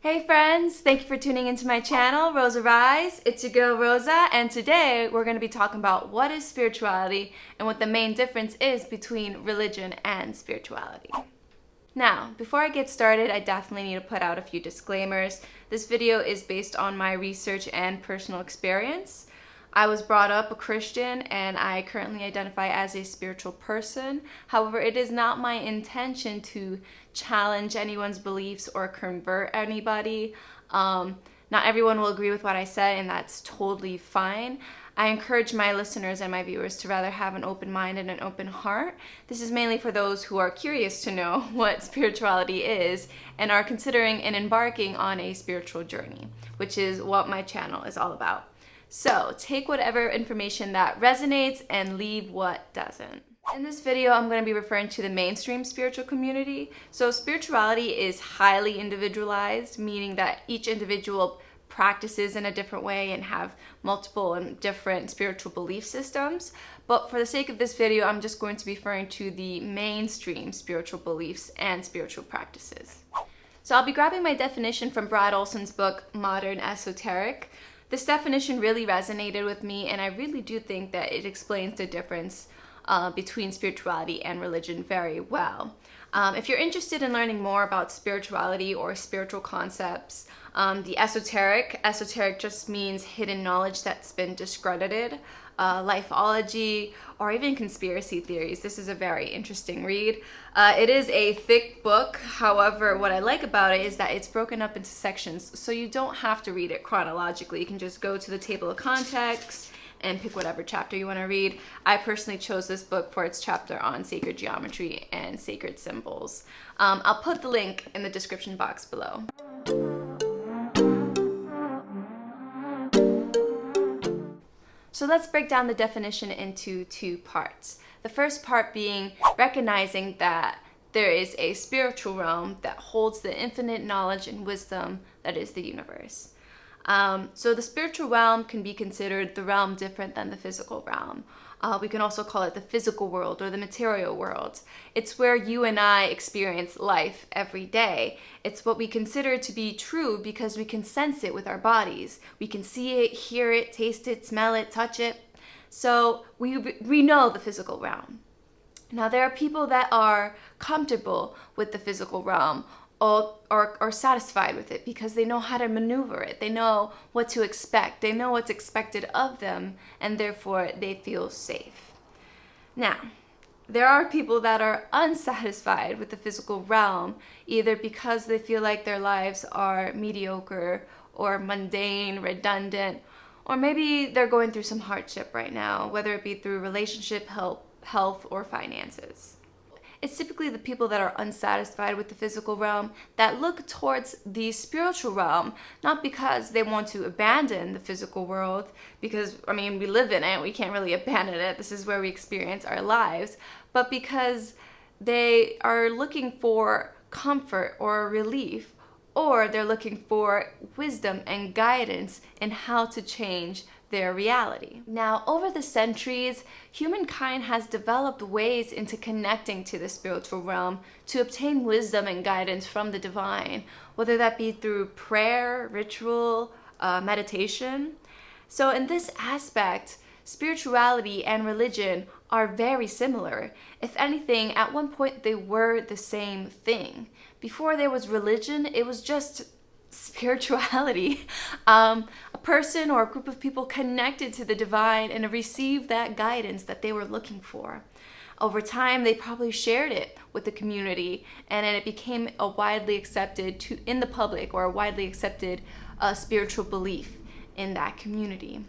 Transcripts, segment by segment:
Hey friends, thank you for tuning into my channel, Rosa Rise. It's your girl Rosa, and today we're going to be talking about what is spirituality and what the main difference is between religion and spirituality. Now, before I get started, I definitely need to put out a few disclaimers. This video is based on my research and personal experience. I was brought up a Christian and I currently identify as a spiritual person. However, it is not my intention to challenge anyone's beliefs or convert anybody. Not everyone will agree with what I said, and that's totally fine. I encourage my listeners and my viewers to rather have an open mind and an open heart. This is mainly for those who are curious to know what spirituality is and are considering and embarking on a spiritual journey, which is what my channel is all about. So take whatever information that resonates and leave what doesn't. In this video, I'm going to be referring to the mainstream spiritual community. So spirituality is highly individualized, meaning that each individual practices in a different way and have multiple and different spiritual belief systems. But for the sake of this video, I'm just going to be referring to the mainstream spiritual beliefs and spiritual practices. So I'll be grabbing my definition from Olsen's book, Modern Esoteric. This definition really resonated with me, and I really do think that it explains the difference between spirituality and religion very well. If you're interested in learning more about spirituality or spiritual concepts, the esoteric just means hidden knowledge that's been discredited, lifeology, or even conspiracy theories. This is a very interesting read. It is a thick book. However, what I like about it is that it's broken up into sections, so you don't have to read it chronologically. You can just go to the table of contents and pick whatever chapter you want to read. I personally chose this book for its chapter on sacred geometry and sacred symbols. I'll put the link in the description box below. So let's break down the definition into two parts. The first part being recognizing that there is a spiritual realm that holds the infinite knowledge and wisdom that is the universe. So the spiritual realm can be considered the realm different than the physical realm. We can also call it the physical world or the material world. It's where you and I experience life every day. It's what we consider to be true because we can sense it with our bodies. We can see it, hear it, taste it, smell it, touch it. So we know the physical realm. Now there are people that are comfortable with the physical realm or satisfied with it because they know how to maneuver it. They know what to expect. They know what's expected of them, and therefore they feel safe. Now, there are people that are unsatisfied with the physical realm, either because they feel like their lives are mediocre or mundane, redundant, or maybe they're going through some hardship right now, whether it be through relationship, health, or finances. It's typically the people that are unsatisfied with the physical realm that look towards the spiritual realm, not because they want to abandon the physical world, because, we live in it, we can't really abandon it, this is where we experience our lives, but because they are looking for comfort or relief, or they're looking for wisdom and guidance in how to change their reality. Now, over the centuries, humankind has developed ways into connecting to the spiritual realm to obtain wisdom and guidance from the divine, whether that be through prayer, ritual, meditation. So in this aspect, spirituality and religion are very similar. If anything, at one point they were the same thing. Before there was religion, it was just spirituality. A person or a group of people connected to the divine and received that guidance that they were looking for. Over time, they probably shared it with the community, and then it became a widely accepted in the public, or a widely accepted spiritual belief in that community.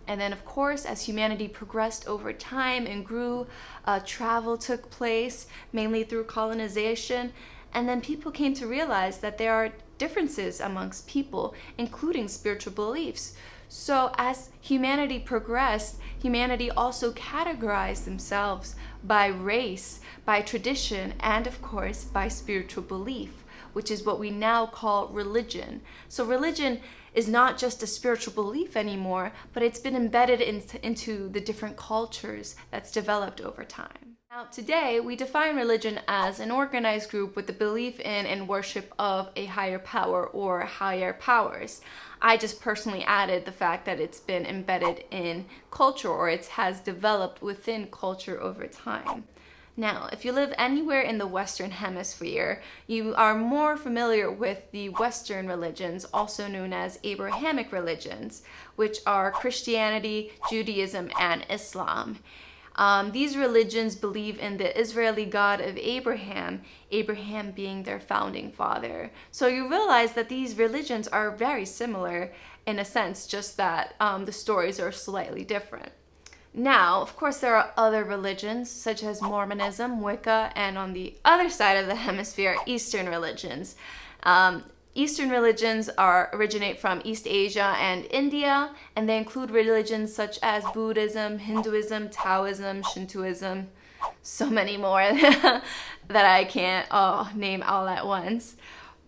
And then, of course, as humanity progressed over time and grew, travel took place, mainly through colonization. And then people came to realize that there are differences amongst people, including spiritual beliefs. So as humanity progressed, humanity also categorized themselves by race, by tradition, and of course by spiritual belief, which is what we now call religion. So religion is not just a spiritual belief anymore, but it's been embedded into the different cultures that's developed over time. Now, today, we define religion as an organized group with the belief in and worship of a higher power or higher powers. I just personally added the fact that it's been embedded in culture, or it has developed within culture over time. Now, if you live anywhere in the Western Hemisphere, you are more familiar with the Western religions, also known as Abrahamic religions, which are Christianity, Judaism, and Islam. These religions believe in the Israeli God of Abraham, Abraham being their founding father. So you realize that these religions are very similar in a sense, just that the stories are slightly different. Now, of course, there are other religions such as Mormonism, Wicca, and on the other side of the hemisphere, Eastern religions. Eastern religions originate from East Asia and India, and they include religions such as Buddhism, Hinduism, Taoism, Shintoism, so many more that I can't name all at once.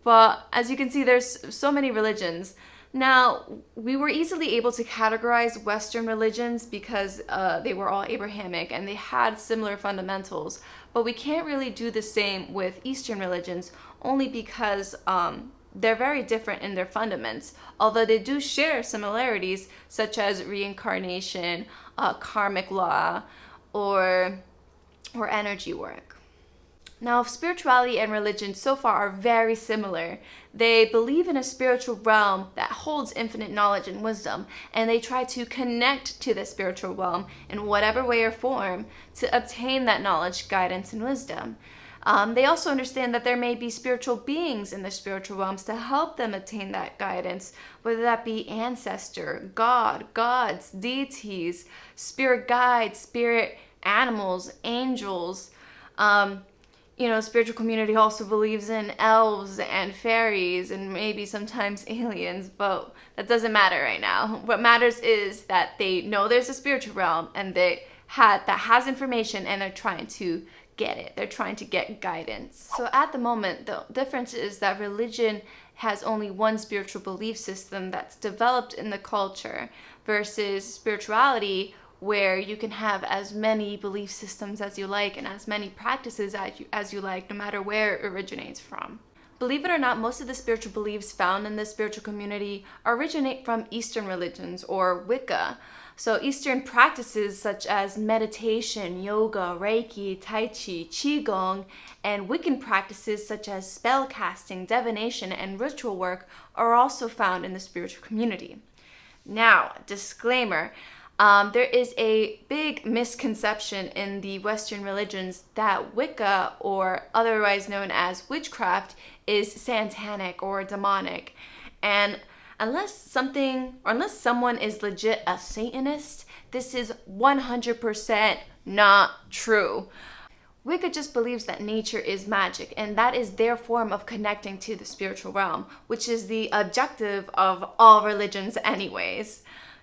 But as you can see, there's so many religions. Now, we were easily able to categorize Western religions because they were all Abrahamic and they had similar fundamentals, but we can't really do the same with Eastern religions only because they're very different in their fundaments, although they do share similarities such as reincarnation, karmic law, or energy work. Now, spirituality and religion so far are very similar. They believe in a spiritual realm that holds infinite knowledge and wisdom, and they try to connect to the spiritual realm in whatever way or form to obtain that knowledge, guidance, and wisdom. They also understand that there may be spiritual beings in the spiritual realms to help them attain that guidance, whether that be ancestor, God, gods, deities, spirit guides, spirit animals, angels. Spiritual community also believes in elves and fairies and maybe sometimes aliens, but that doesn't matter right now. What matters is that they know there's a spiritual realm and that has information, and they're trying to get it. They're trying to get guidance. So at the moment, the difference is that religion has only one spiritual belief system that's developed in the culture versus spirituality, where you can have as many belief systems as you like and as many practices as you like, no matter where it originates from. Believe it or not, most of the spiritual beliefs found in the spiritual community originate from Eastern religions or Wicca. So Eastern practices such as meditation, yoga, Reiki, Tai Chi, Qigong, and Wiccan practices such as spell casting, divination, and ritual work are also found in the spiritual community. Now, disclaimer, there is a big misconception in the Western religions that Wicca, or otherwise known as witchcraft, is satanic or demonic. And unless someone is legit a Satanist, this is 100% not true. Wicca just believes that nature is magic, and that is their form of connecting to the spiritual realm, which is the objective of all religions anyways.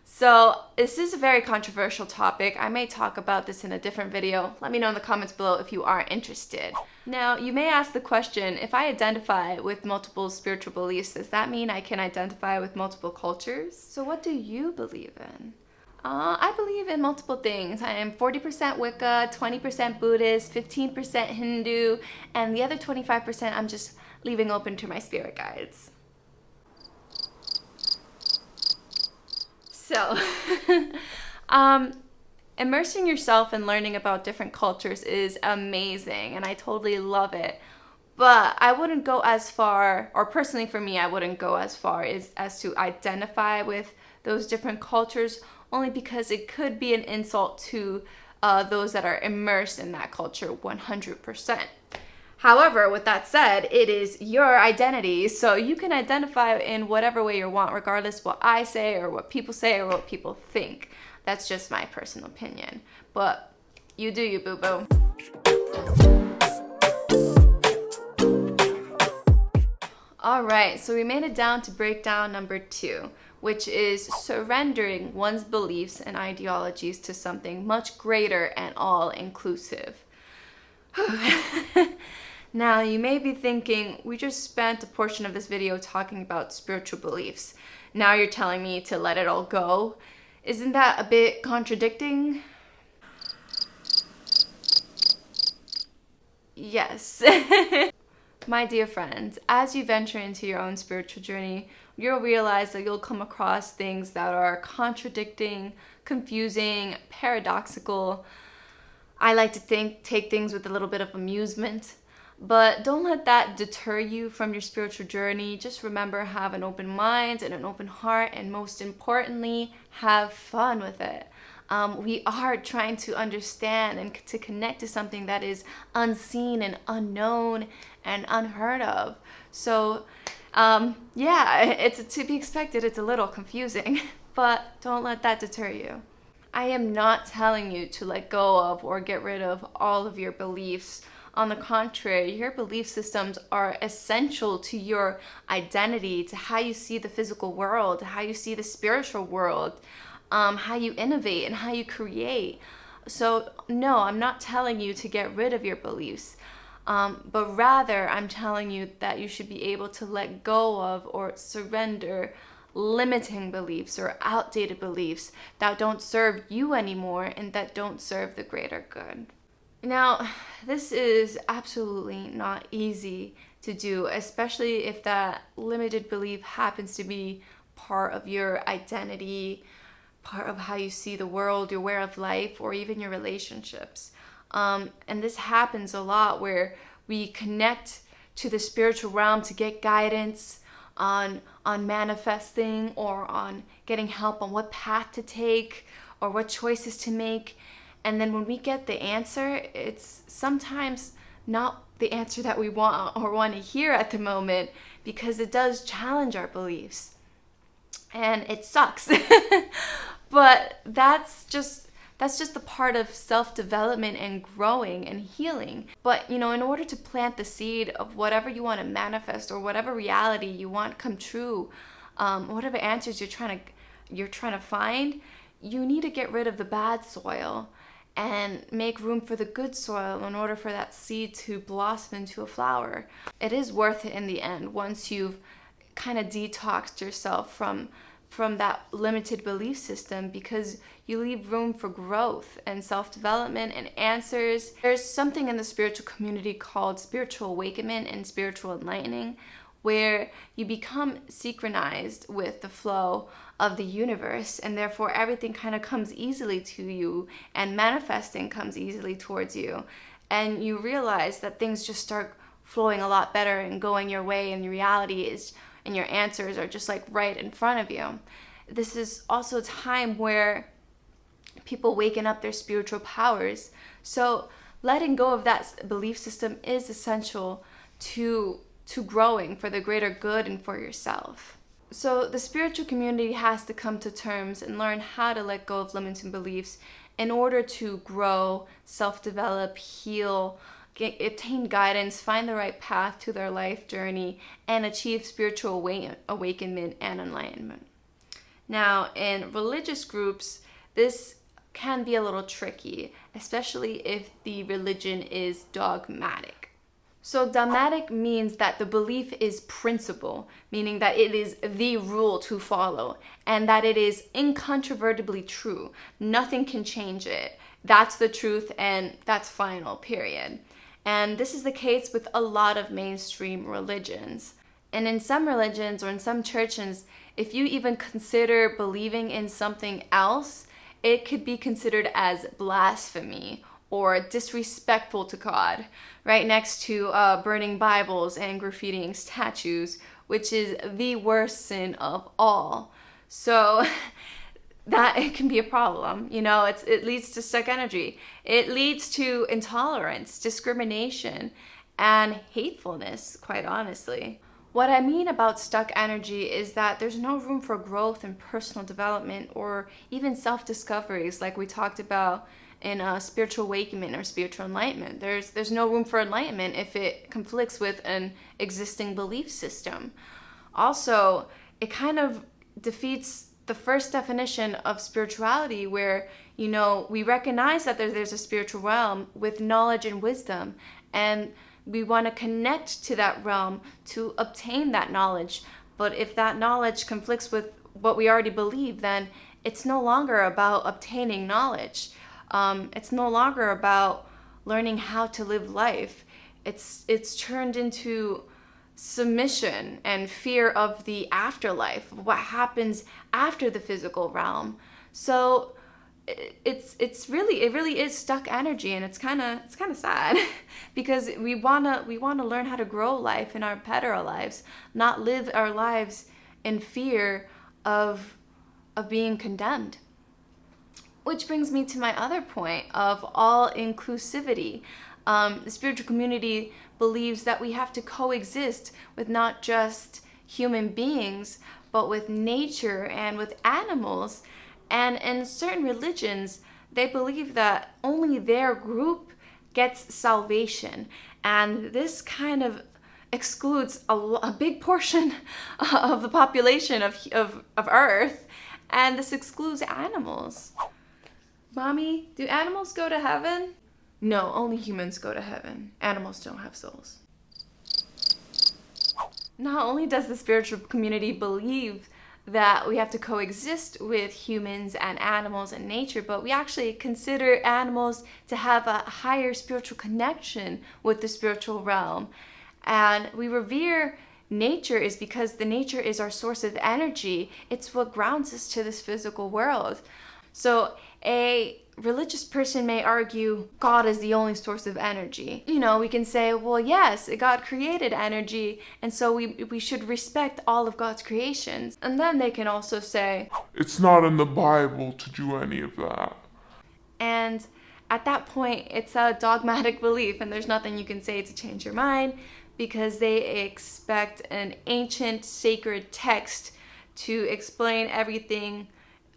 So this is a very controversial topic. I may talk about this in a different video. Let me know in the comments below if you are interested. Now, you may ask the question, if I identify with multiple spiritual beliefs, does that mean I can identify with multiple cultures? So what do you believe in? I believe in multiple things. I am 40% Wicca, 20% Buddhist, 15% Hindu, and the other 25% I'm just leaving open to my spirit guides. So, immersing yourself in learning about different cultures is amazing, and I totally love it. But I wouldn't go as far, or personally for me, I wouldn't go as far as to identify with those different cultures, only because it could be an insult to those that are immersed in that culture 100%. However, with that said, it is your identity, so you can identify in whatever way you want, regardless what I say or what people say or what people think. That's just my personal opinion. But you do you, boo-boo. Alright, so we made it down to breakdown number 2, which is surrendering one's beliefs and ideologies to something much greater and all-inclusive. Now, you may be thinking, we just spent a portion of this video talking about spiritual beliefs. Now you're telling me to let it all go? Isn't that a bit contradicting? Yes. My dear friends, as you venture into your own spiritual journey, you'll realize that you'll come across things that are contradicting, confusing, paradoxical. I like to take things with a little bit of amusement, but don't let that deter you from your spiritual journey. Just remember, have an open mind and an open heart, and most importantly, have fun with it. We are trying to understand and to connect to something that is unseen and unknown and unheard of. So, yeah, it's to be expected. It's a little confusing, but don't let that deter you. I am not telling you to let go of or get rid of all of your beliefs. On the contrary, your belief systems are essential to your identity, to how you see the physical world, to how you see the spiritual world, how you innovate and how you create. So no, I'm not telling you to get rid of your beliefs, but rather I'm telling you that you should be able to let go of or surrender limiting beliefs or outdated beliefs that don't serve you anymore and that don't serve the greater good. Now, this is absolutely not easy to do, especially if that limited belief happens to be part of your identity, part of how you see the world, your way of life, or even your relationships. And this happens a lot where we connect to the spiritual realm to get guidance on manifesting or on getting help on what path to take or what choices to make. And then when we get the answer, it's sometimes not the answer that we want or want to hear at the moment, because it does challenge our beliefs. And it sucks. But that's just the part of self-development and growing and healing. But, in order to plant the seed of whatever you want to manifest or whatever reality you want come true, whatever answers you're trying to find, you need to get rid of the bad soil and make room for the good soil in order for that seed to blossom into a flower. It is worth it in the end once you've kind of detoxed yourself from that limited belief system, because you leave room for growth and self-development and answers. There's something in the spiritual community called spiritual awakening and spiritual enlightening, where you become synchronized with the flow of the universe, and therefore everything kind of comes easily to you and manifesting comes easily towards you, and you realize that things just start flowing a lot better and going your way, and the reality is and your answers are just like right in front of you. This is also a time where people waken up their spiritual powers. So letting go of that belief system is essential to growing for the greater good and for yourself. So the spiritual community has to come to terms and learn how to let go of limiting beliefs in order to grow, self-develop, heal, obtain guidance, find the right path to their life journey, and achieve spiritual awakenment and enlightenment. Now, in religious groups, this can be a little tricky, especially if the religion is dogmatic. So dogmatic means that the belief is principle, meaning that it is the rule to follow, and that it is incontrovertibly true. Nothing can change it. That's the truth, and that's final, period. And this is the case with a lot of mainstream religions. And in some religions or in some churches, if you even consider believing in something else, it could be considered as blasphemy or disrespectful to God, right next to burning Bibles and graffitiing statues, which is the worst sin of all. So that it can be a problem. It leads to stuck energy. It leads to intolerance, discrimination, and hatefulness, quite honestly. What I mean about stuck energy is that there's no room for growth and personal development or even self-discoveries like we talked about in spiritual awakening or spiritual enlightenment. There's no room for enlightenment if it conflicts with an existing belief system. Also, it kind of defeats the first definition of spirituality, where we recognize that there's a spiritual realm with knowledge and wisdom, and we want to connect to that realm to obtain that knowledge. But if that knowledge conflicts with what we already believe, then it's no longer about obtaining knowledge. It's no longer about learning how to live life. it's turned into submission and fear of the afterlife, what happens after the physical realm. So it really is stuck energy, and it's kind of sad because we want to learn how to grow life in our better lives, not live our lives in fear of being condemned. Which brings me to my other point of all inclusivity. The spiritual community believes that we have to coexist with not just human beings, but with nature and with animals. And in certain religions, they believe that only their group gets salvation. And this kind of excludes a big portion of the population of Earth. And this excludes animals. Mommy, do animals go to heaven? No, only humans go to heaven. Animals don't have souls. Not only does the spiritual community believe that we have to coexist with humans and animals and nature, but we actually consider animals to have a higher spiritual connection with the spiritual realm. And we revere nature is because the nature is our source of energy. It's what grounds us to this physical world. So a religious person may argue God is the only source of energy. You know, we can say, well, yes, God created energy, and so we should respect all of God's creations. And then they can also say, it's not in the Bible to do any of that. And at that point, it's a dogmatic belief, and there's nothing you can say to change your mind, because they expect an ancient sacred text to explain everything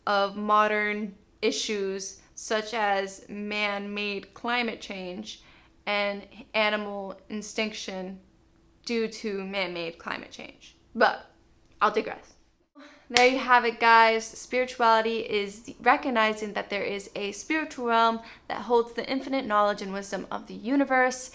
of modern issues such as man-made climate change and animal extinction due to man-made climate change. But I'll digress. There you have it, guys. Spirituality is recognizing that there is a spiritual realm that holds the infinite knowledge and wisdom of the universe.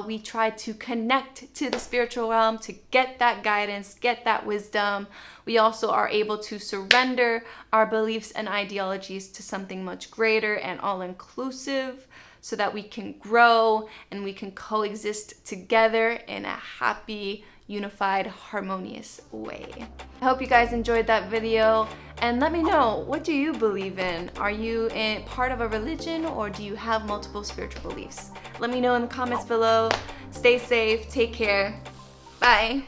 We try to connect to the spiritual realm to get that guidance, get that wisdom. We also are able to surrender our beliefs and ideologies to something much greater and all-inclusive so that we can grow and we can coexist together in a happy, unified, harmonious way. I hope you guys enjoyed that video, and let me know, what do you believe in? Are you a part of a religion, or do you have multiple spiritual beliefs? Let me know in the comments below. Stay safe, take care, bye.